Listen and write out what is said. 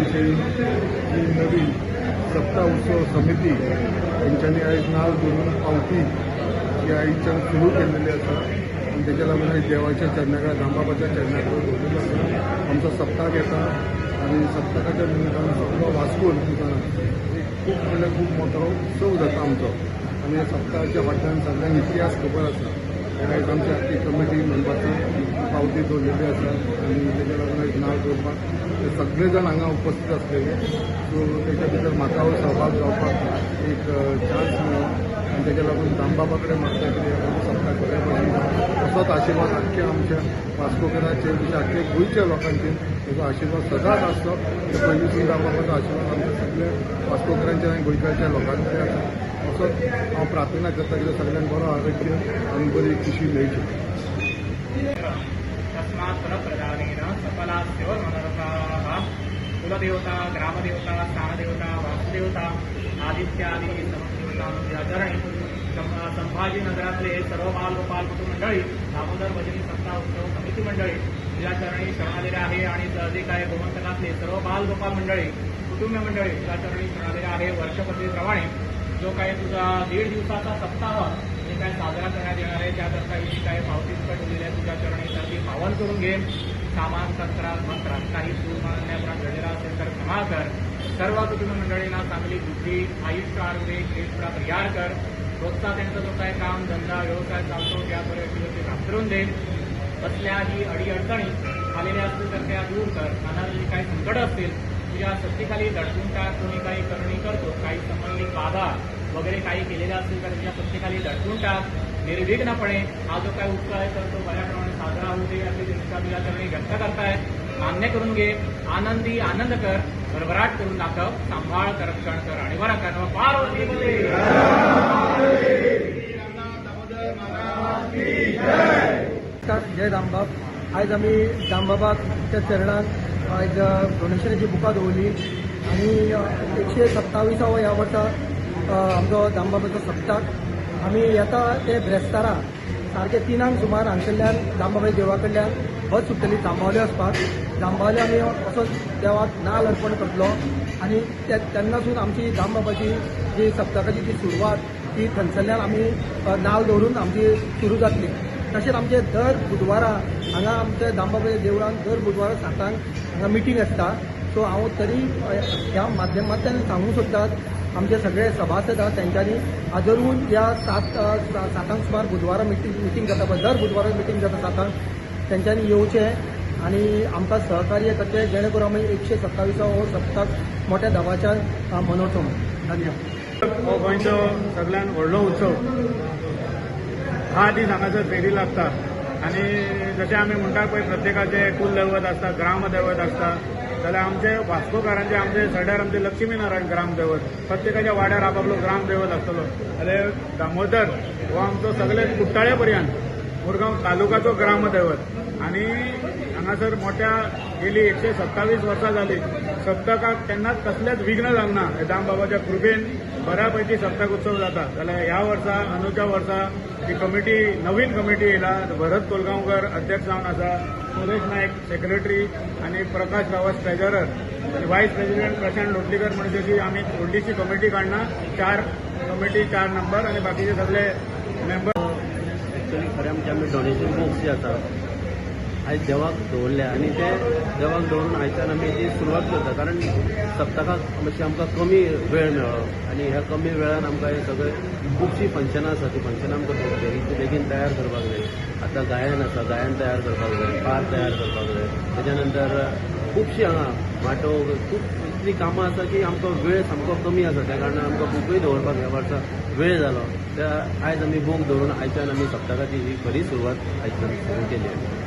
ही नवी सप्ताह उत्सव समिती यांच्यानी आज नाव जोडून पावती ही आईच्या सुरू केलेली आसा आणि त्याच्या लागून देवाच्या चरणाकडे दामबाबाच्या चरणाकडे जोडलेलो आसा. आमचा सप्ताह येता आणि सप्ताहाच्या निमित्तानं सगळं वास्कोन एक खूप म्हणल्यार खूप मोठो उत्सव जाता आमचो आणि या सप्ताहाच्या फाटल्यान सगळ्यांक इतिहास खबर आसा. आयज आमची आख्खी कमिटी मेंबर्सां पावती दवरलेली आसा आणि त्याच्या लागून एक नाव जोडपाक ते सगळे जाण हांगा उपस्थित आसलेले. सो त्याच्या भितर म्हाका सहभाग जावपाक एक चान्स मेळ्ळो आणि त्याच्या लागून दामबाबा कडेन मागता कितें सप्ताह बऱ्या भशेन असोच आशिर्वाद आख्ख्या आमच्या वास्कोकरांचेर म्हणजे आख्ख्या गोंयच्या लोकांचेर ताचो आशिर्वाद सदांच आसलो. पयलींसून दामबाबाचो आशिर्वाद आमच्या सगळ्या वास्कोकरांचेर आनी गोंयकारच्या लोकांचेर आसा. असोच हांव प्रार्थना करता की सगळ्यांक बरो आरोग्य आनी बरी खुशी मेळची. तस्मात् फलप्रदानेन सफलास्योर मनोरथाः कुलदेवता ग्रामदेवता स्थानदेवता वास्तुदेवता आदित्यादी समदेवतांचरणी संभाजीनगरातले सर्व बालगोपाल कुटुंब मंडळी दामोदर भजनी सप्ताह उत्सव समिती मंडळी या चरणी शरण आलेले आहे आणि जे काय गोमंतकातले सर्व बालगोपाल मंडळी कुटुंब मंडळी या चरणी शरण आलेले आहे. वर्षपत्रीप्रमाणे जो काही तुझा 1.5 दिवसाचा सप्ताह जे काय साजरा करण्यात येणार आहे त्याकरता ही काय पावती ठेवलेली आहे तुझ्या चरणी तर ती पावन करून घे. सामान तंत्रात मंत्रात काही पूर्णप्रमाणे घडलेला असेल तर क्षमा कर. सर्व कुटुंब मंडळींना चांगली बुद्धी आयुष्य आरोग्य श्रेष्ठ तयार कर. रोजचा त्यांचा जो काय काम धंदा व्यवसाय चालतो त्याबरोबर ते राखून दे. कसल्याही अडीअडचणी आलेल्या असतील तर त्या दूर कर. मनात काही संकट असतील तुझ्या सत्तेखाली दडपून टाक. कोणी काही करणी करतो काही संबंधित बाधा वगैरे काही केलेल्या असतील तर तुझ्या सत्तेखाली दडपून टाक. निर्विघ्नपणे हा जो काही उत्सव आहे तर तो बऱ्याप्रमाणे साजरा होऊ दे अशी इच्छा तुझ्या चरणी व्यक्त करताय. मान्य करून घे. आनंदी आनंद कर. भरभराट करून दाखव. सांभाळ कर रक्षण कर आणि बरं कर. पार्वती जय दामबाब. आज आम्ही दामबाबाच्या चरणात आज डोनेशनाची बुकां दवरली आणि 127 ह्या वर्सा आमचो दामबाबाचो सप्ताक आमी येता ते ब्रेस्तारा सारखे 3 सुमार हांगसरल्यान दामबाबा देवा कडल्यान बस सुट्टली जांबावले वचपाक. जांबावले आमी असोच देवाक नाल अर्पण करतलो आणि तेन्नासून आमची दामबाबाची जी सप्तकाची जी सुरवात ती थंयसरल्यान आमी नाल दवरून आमची सुरू जातली. तशेंच आमचे दर बुधवारा हांगा आमच्या दामबाबाच्या देवळान दर बुधवारा 7 हांगा मिटींग आसता. सो हांव तरी ह्या माध्यमांतल्यान सांगूंक सोदता आमचे सगळे सभासद आहात त्यांच्यानी आदरून या 7 सुमार बुधवारा मिटींग जाता पळय दर बुधवारा मिटींग जाता 7 त्यांच्यानी येवचें आणि आमकां सहकार्य करचें जेणे करून आमी 127 सप्ताक मोठ्या दबाच्यान मनोवचो. धन्यवाद. हो गोंयचो सगळ्यान व्हडलो उत्सव. 10 दीस हांगासर फेरी लागता आणि जशें आमी म्हणटा पळय प्रत्येकाचे कुलदैवत आसता ग्रामदैवत आसता जाल्यार आमचे वास्कोकारांचे आमचे सड्यार आमचे लक्ष्मीनारायण ग्रामदैवत प्रत्येकाच्या वाड्यार आपापलो ग्रामदैवत आसतलो. जाल्यार दामोदर हो आमचो सगळे कुट्टाळे पर्यंत मुरगांव तालुकाचो ग्रामदैवत आणि हांगासर मोठ्या गेली 127 वर्सां जाली सप्तकाक केन्नाच कसलेच विघ्न जावना. दामबाबाच्या कृपेन बऱ्यापैकी सप्तक उत्सव जाता. जाल्यार ह्या वर्सा अनुच्या वर्सा ही कमिटी नवीन कमिटी येयला भरत कोलगांवकर अध्यक्ष जावन आसा, सुरेश नायक सेक्रेटरी आणि प्रकाश रावत ट्रेजरर आणि व्हायस प्रेसिडेंट प्रशांत लोटलीकर म्हणजे आम्ही व्हडलीशी कमिटी काडना 4 कमिटी 4 नंबर आणि बाकीचे सगळे मेंबर. एक्चुअली खरें म्हणजे आमी डोनेशन बॉक्स जे आसा आयज देवाक दवरल्या आनी ते देवाक दवरून आयच्यान आमी ती सुरवात करता. कारण सप्तकाक मातशी आमकां कमी वेळ मेळ्ळो आनी ह्या कमी वेळान आमकां हे सगळें खुबशीं फंक्शनां आसा ती फंक्शनां आमकां बेगीन तयार करपाक जाय. आतां गायन आसा, गायन तयार करपाक जाय, पार तयार करपाक जाय. तेच्या नंतर खुबशीं हांगा माटो खूब इतली कामां आसा की आमकां वेळ सामको कमी आसा. त्या कारणान आमकां बुकूय दवरपाक ह्या वर्सा वेळ जालो. त्या आयज आमी बूक दवरून आयच्यान आमी सप्तकाची ही खरी सुरवात आयच्यान सुरू केली.